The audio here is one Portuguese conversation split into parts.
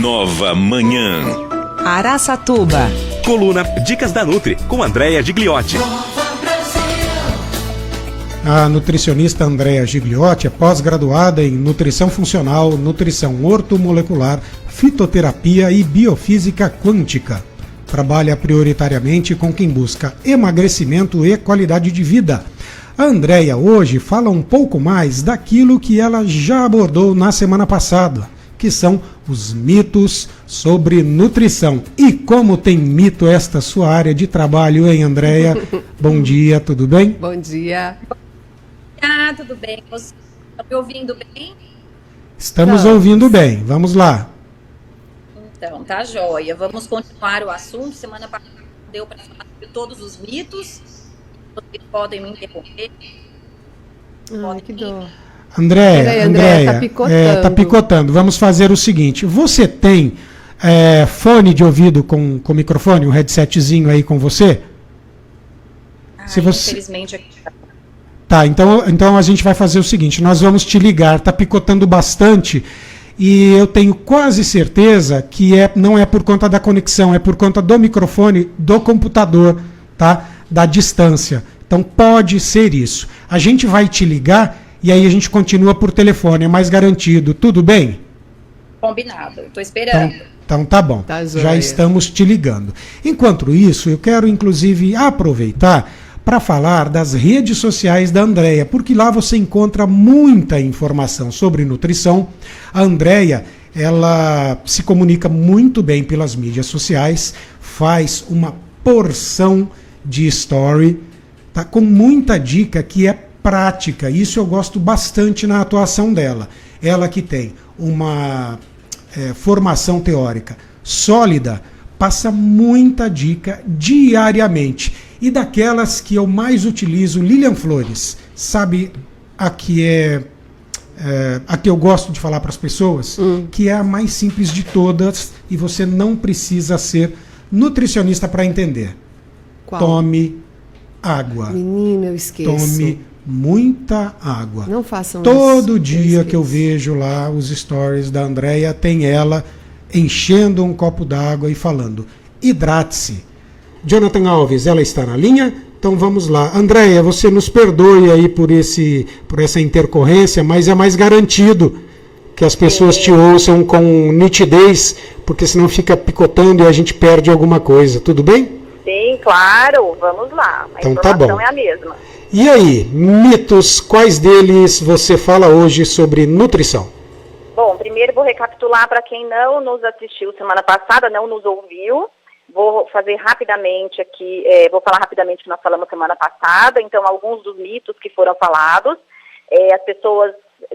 Nova Manhã. Araçatuba. Coluna Dicas da Nutri, com Andréa Gigliotti. A nutricionista Andréa Gigliotti é pós-graduada em Nutrição Funcional, Nutrição Ortomolecular, Fitoterapia e Biofísica Quântica. Trabalha prioritariamente com quem busca emagrecimento e qualidade de vida. A Andréa hoje fala um pouco mais daquilo que ela já abordou na semana passada, que são os mitos sobre nutrição. E como tem mito esta sua área de trabalho, hein, Andréa? Bom dia, tudo bem? Bom dia. Tudo bem? Vocês estão me ouvindo bem? Estamos ouvindo bem, vamos lá. Então, tá joia. Vamos continuar o assunto. Semana passada deu para falar sobre todos os mitos. Vocês podem me interromper. Ai, que dor. Andréa, tá picotando. Vamos fazer o seguinte, você tem fone de ouvido com microfone, um headsetzinho aí com você? Infelizmente aqui. Tá, então a gente vai fazer o seguinte, nós vamos te ligar, tá picotando bastante e eu tenho quase certeza que não é por conta da conexão, é por conta do microfone do computador, tá? Da distância. Então pode ser isso. A gente vai te ligar e aí a gente continua por telefone, é mais garantido. Tudo bem? Combinado, estou esperando. Então tá bom, Tá já joia. estamos te ligando. Enquanto isso, eu quero inclusive aproveitar para falar das redes sociais da Andréa, porque lá você encontra muita informação sobre nutrição. A Andréa, ela se comunica muito bem pelas mídias sociais, faz uma porção de story, tá, com muita dica que é prática. Isso eu gosto bastante na atuação dela. Ela que tem uma formação teórica sólida, passa muita dica diariamente. E daquelas que eu mais utilizo, Lilian Flores, sabe a que eu gosto de falar para as pessoas, que é a mais simples de todas e você não precisa ser nutricionista para entender. Qual? Tome água. Menino, eu esqueço. Tome muita água. Não façam Todo isso. dia que eu vejo lá os stories da Andréa, tem ela enchendo um copo d'água e falando, hidrate-se. Jonathan Alves, ela está na linha? Então vamos lá. Andréa, você nos perdoe aí por essa intercorrência, mas é mais garantido que as pessoas te ouçam com nitidez, porque senão fica picotando e a gente perde alguma coisa. Tudo bem? Sim, claro. Vamos lá. A Então tá informação bom. é a mesma. E aí, mitos, quais deles você fala hoje sobre nutrição? Bom, primeiro vou recapitular para quem não nos assistiu semana passada, não nos ouviu. Vou fazer rapidamente aqui, vou falar rapidamente o que nós falamos semana passada. Então, alguns dos mitos que foram falados. As pessoas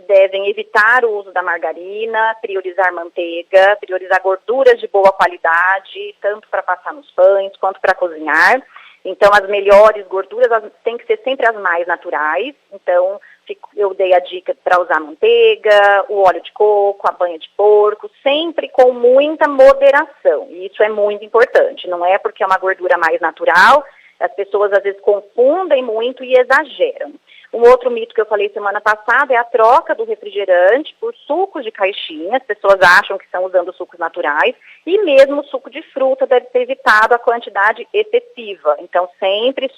devem evitar o uso da margarina, priorizar manteiga, priorizar gorduras de boa qualidade, tanto para passar nos pães quanto para cozinhar. Então, as melhores gorduras têm que ser sempre as mais naturais. Então, eu dei a dica para usar manteiga, o óleo de coco, a banha de porco, sempre com muita moderação. E isso é muito importante. Não é porque é uma gordura mais natural, as pessoas às vezes confundem muito e exageram. Um outro mito que eu falei semana passada é a troca do refrigerante por sucos de caixinha. As pessoas acham que estão usando sucos naturais e mesmo o suco de fruta deve ser evitado a quantidade excessiva. Então, sempre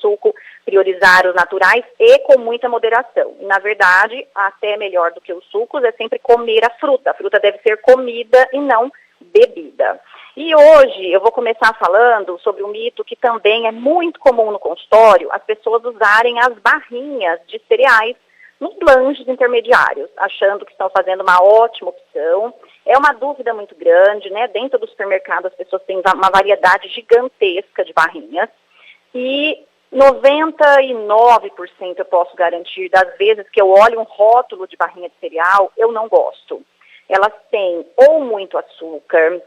priorizar os naturais e com muita moderação. E, na verdade, até melhor do que os sucos é sempre comer a fruta. A fruta deve ser comida e não bebida. E hoje eu vou começar falando sobre um mito que também é muito comum no consultório, as pessoas usarem as barrinhas de cereais nos lanches intermediários, achando que estão fazendo uma ótima opção. É uma dúvida muito grande, né? Dentro do supermercado as pessoas têm uma variedade gigantesca de barrinhas e 99% eu posso garantir das vezes que eu olho um rótulo de barrinha de cereal, eu não gosto. Elas têm ou muito açúcar,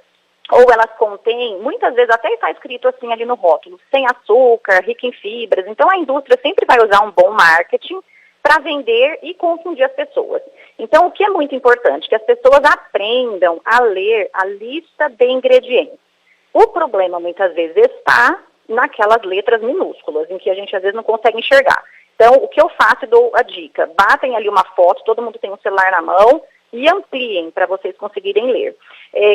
ou elas contêm, muitas vezes até está escrito assim ali no rótulo, sem açúcar, rica em fibras. Então a indústria sempre vai usar um bom marketing para vender e confundir as pessoas. Então o que é muito importante? Que as pessoas aprendam a ler a lista de ingredientes. O problema muitas vezes está naquelas letras minúsculas, em que a gente às vezes não consegue enxergar. Então o que eu faço, dou a dica, batem ali uma foto, todo mundo tem um celular na mão, e ampliem para vocês conseguirem ler.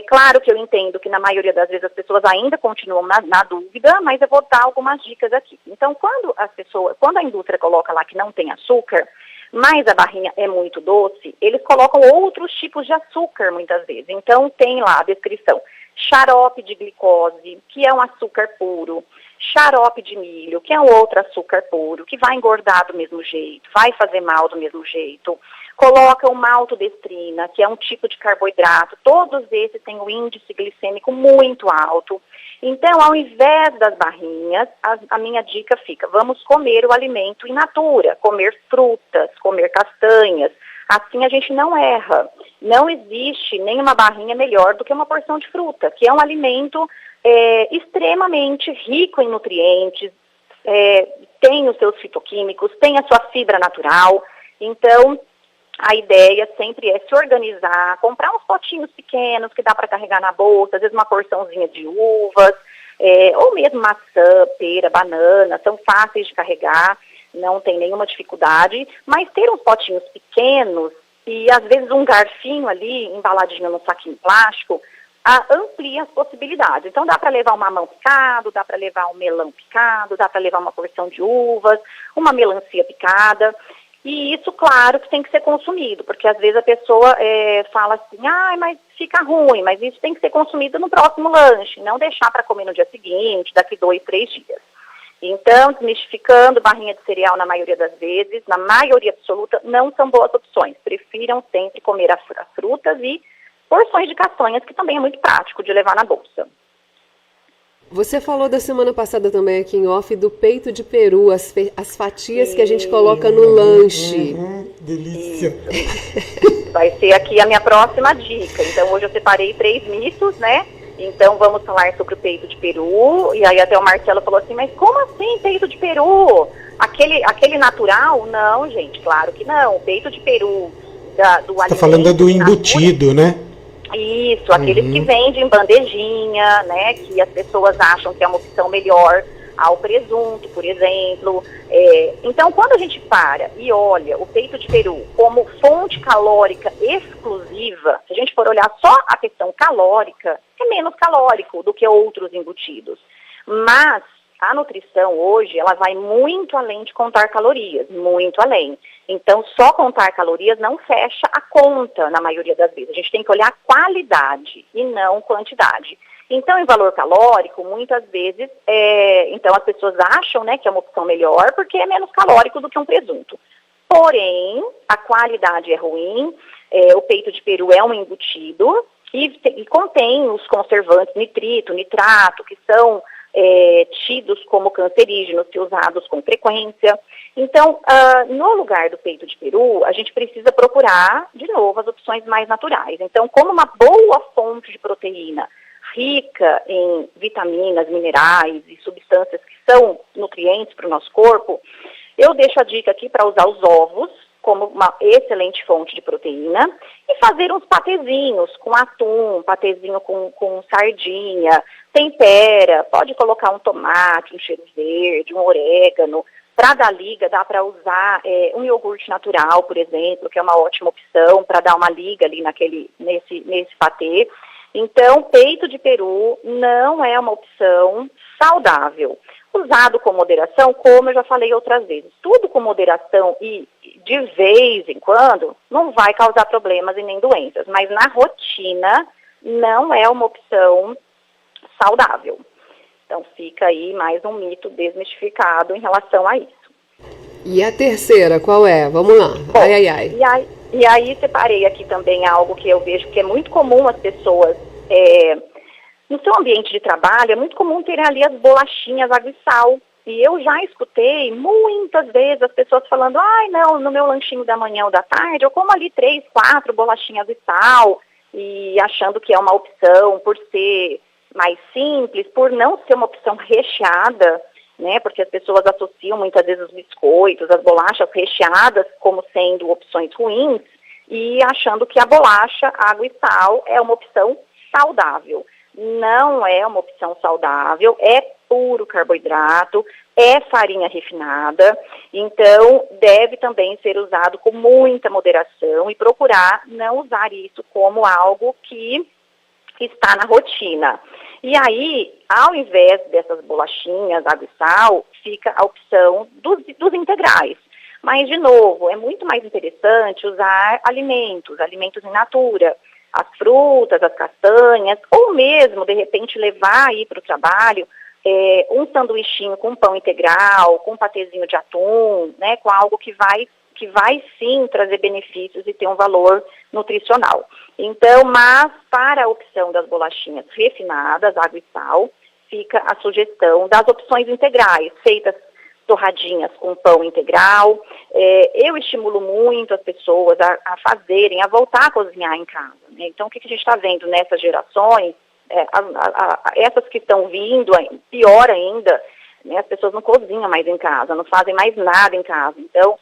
Claro que eu entendo que na maioria das vezes as pessoas ainda continuam na dúvida, mas eu vou dar algumas dicas aqui. Então, quando a indústria coloca lá que não tem açúcar, mas a barrinha é muito doce, eles colocam outros tipos de açúcar muitas vezes. Então, tem lá a descrição: xarope de glicose, que é um açúcar puro; xarope de milho, que é um outro açúcar puro, que vai engordar do mesmo jeito, vai fazer mal do mesmo jeito. Colocam maltodestrina, que é um tipo de carboidrato. Todos esses têm um índice glicêmico muito alto. Então, ao invés das barrinhas, a minha dica fica: vamos comer o alimento in natura, comer frutas, comer castanhas. Assim a gente não erra. Não existe nenhuma barrinha melhor do que uma porção de fruta, que é um alimento extremamente rico em nutrientes, tem os seus fitoquímicos, tem a sua fibra natural. Então, a ideia sempre é se organizar, comprar uns potinhos pequenos que dá para carregar na bolsa, às vezes uma porçãozinha de uvas, ou mesmo maçã, pera, banana, são fáceis de carregar, não tem nenhuma dificuldade, mas ter uns potinhos pequenos e às vezes um garfinho ali, embaladinho num saquinho plástico, amplia as possibilidades. Então dá para levar um mamão picado, dá para levar um melão picado, dá para levar uma porção de uvas, uma melancia picada. E isso, claro, que tem que ser consumido, porque às vezes a pessoa fala assim: mas fica ruim, mas isso tem que ser consumido no próximo lanche, não deixar para comer no dia seguinte, daqui 2, 3 dias. Então, desmistificando, barrinha de cereal na maioria das vezes, na maioria absoluta, não são boas opções. Prefiram sempre comer as frutas e porções de castanhas, que também é muito prático de levar na bolsa. Você falou da semana passada também aqui em off do peito de peru, as fatias que a gente coloca no lanche. Delícia. Vai ser aqui a minha próxima dica. Então, hoje eu separei 3 mitos, né? Então, vamos falar sobre o peito de peru. E aí até o Marcelo falou assim: mas como assim peito de peru? Aquele natural? Não, gente, claro que não. O peito de peru do alimento... Está falando do embutido, né? Isso, aqueles que vendem em bandejinha, né, que as pessoas acham que é uma opção melhor ao presunto, por exemplo. Então, quando a gente para e olha o peito de peru como fonte calórica exclusiva, se a gente for olhar só a questão calórica, é menos calórico do que outros embutidos. Mas a nutrição hoje, ela vai muito além de contar calorias, muito além. Então, só contar calorias não fecha a conta na maioria das vezes. A gente tem que olhar qualidade e não quantidade. Então, em valor calórico, muitas vezes, então as pessoas acham, né, que é uma opção melhor porque é menos calórico do que um presunto. Porém, a qualidade é ruim, o peito de peru é um embutido e contém os conservantes nitrito, nitrato, que são tidos como cancerígenos e usados com frequência. Então, no lugar do peito de peru, a gente precisa procurar, de novo, as opções mais naturais. Então, como uma boa fonte de proteína, rica em vitaminas, minerais e substâncias que são nutrientes para o nosso corpo, eu deixo a dica aqui para usar os ovos como uma excelente fonte de proteína e fazer uns patezinhos com atum, patezinho com sardinha, tempera, pode colocar um tomate, um cheiro verde, um orégano. Para dar liga, dá para usar um iogurte natural, por exemplo, que é uma ótima opção para dar uma liga ali nesse patê. Então, peito de peru não é uma opção saudável. Usado com moderação, como eu já falei outras vezes, tudo com moderação e de vez em quando não vai causar problemas e nem doenças, mas na rotina não é uma opção saudável. Então fica aí mais um mito desmistificado em relação a isso. E a terceira, qual é? Vamos lá. Bom, ai. E aí separei aqui também algo que eu vejo que é muito comum as pessoas... no seu ambiente de trabalho, é muito comum terem ali as bolachinhas água e sal. E eu já escutei muitas vezes as pessoas falando: não, no meu lanchinho da manhã ou da tarde, eu como ali 3, 4 bolachinhas de sal, e achando que é uma opção por ser mais simples, por não ser uma opção recheada, né? Porque as pessoas associam muitas vezes os biscoitos, as bolachas recheadas como sendo opções ruins, e achando que a bolacha, água e sal é uma opção saudável. Não é uma opção saudável, é puro carboidrato, é farinha refinada, então deve também ser usado com muita moderação e procurar não usar isso como algo que está na rotina. E aí, ao invés dessas bolachinhas, água e sal, fica a opção dos integrais. Mas, de novo, é muito mais interessante usar alimentos in natura, as frutas, as castanhas, ou mesmo, de repente, levar aí para o trabalho um sanduichinho com pão integral, com um patezinho de atum, né, com algo que vai sim trazer benefícios e ter um valor nutricional. Então, mas para a opção das bolachinhas refinadas, água e sal, fica a sugestão das opções integrais, feitas torradinhas com pão integral. Eu estimulo muito as pessoas a fazerem, a voltar a cozinhar em casa, né? Então, o que a gente está vendo nessas gerações, essas que estão vindo, pior ainda, né, as pessoas não cozinham mais em casa, não fazem mais nada em casa. Então,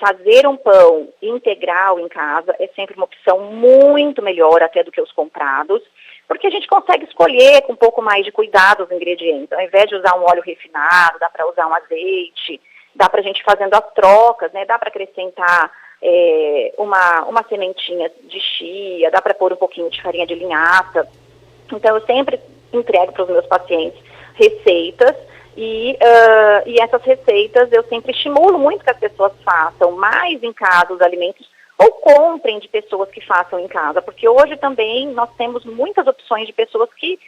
fazer um pão integral em casa é sempre uma opção muito melhor até do que os comprados, porque a gente consegue escolher com um pouco mais de cuidado os ingredientes. Ao invés de usar um óleo refinado, dá para usar um azeite, dá para a gente fazendo as trocas, né? Dá para acrescentar uma sementinha de chia, dá para pôr um pouquinho de farinha de linhaça. Então, eu sempre entrego para os meus pacientes receitas e essas receitas eu sempre estimulo muito que as pessoas façam mais em casa os alimentos ou comprem de pessoas que façam em casa, porque hoje também nós temos muitas opções de pessoas que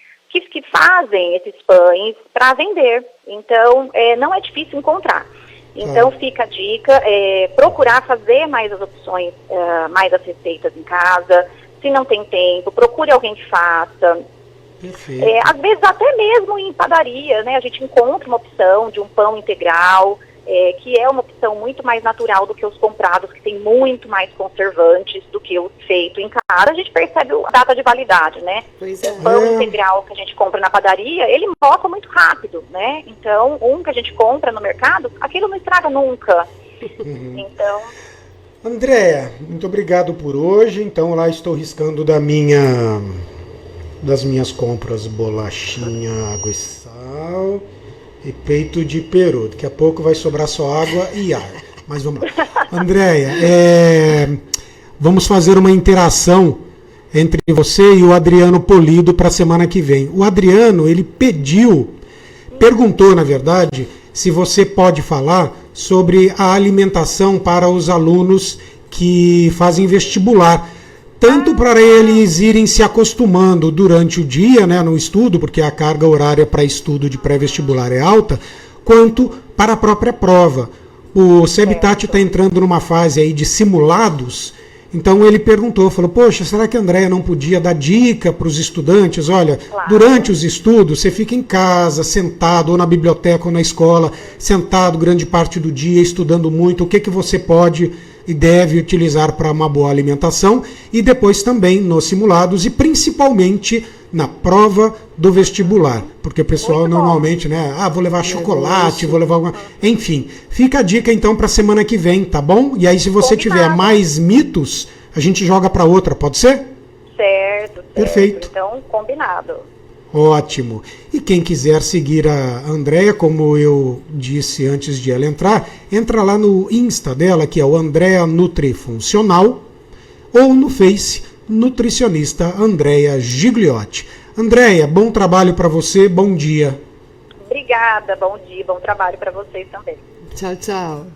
fazem esses pães para vender. Então, não é difícil encontrar. Então, fica a dica, procurar fazer mais as opções, mais as receitas em casa. Se não tem tempo, procure alguém que faça. Às vezes até mesmo em padaria, né, a gente encontra uma opção de um pão integral, que é uma opção muito mais natural do que os comprados, que tem muito mais conservantes do que o feito em casa. A gente percebe a data de validade, né? O pão integral que a gente compra na padaria, ele mofa muito rápido, né? Então, um que a gente compra no mercado, aquilo não estraga nunca. Então... Andréa, muito obrigado por hoje. Então, lá estou riscando das minhas compras bolachinha, água e sal e peito de peru. Daqui a pouco vai sobrar só água e ar. Mas vamos lá. Andréa, vamos fazer uma interação entre você e o Adriano Polido para a semana que vem. O Adriano, ele perguntou, na verdade, se você pode falar sobre a alimentação para os alunos que fazem vestibular. Tanto para eles irem se acostumando durante o dia, né, no estudo, porque a carga horária para estudo de pré-vestibular é alta, quanto para a própria prova. O Sebitat está entrando numa fase aí de simulados, então ele falou, poxa, será que a Andréa não podia dar dica para os estudantes? Olha, durante os estudos, você fica em casa, sentado, ou na biblioteca ou na escola, sentado grande parte do dia, estudando muito, o que você pode e deve utilizar para uma boa alimentação, e depois também nos simulados e principalmente na prova do vestibular, porque o pessoal normalmente, né, vou levar chocolate, vou levar alguma... Enfim, fica a dica então para a semana que vem, tá bom? E aí se você tiver mais mitos, a gente joga para outra, pode ser? Certo. Perfeito. Então, combinado. Ótimo. E quem quiser seguir a Andréa, como eu disse antes de ela entrar, entra lá no Insta dela, que é o Andréa Nutrifuncional, ou no Face, nutricionista Andréa Gigliotti. Andréa, bom trabalho para você, bom dia. Obrigada, bom dia, bom trabalho para vocês também. Tchau, tchau.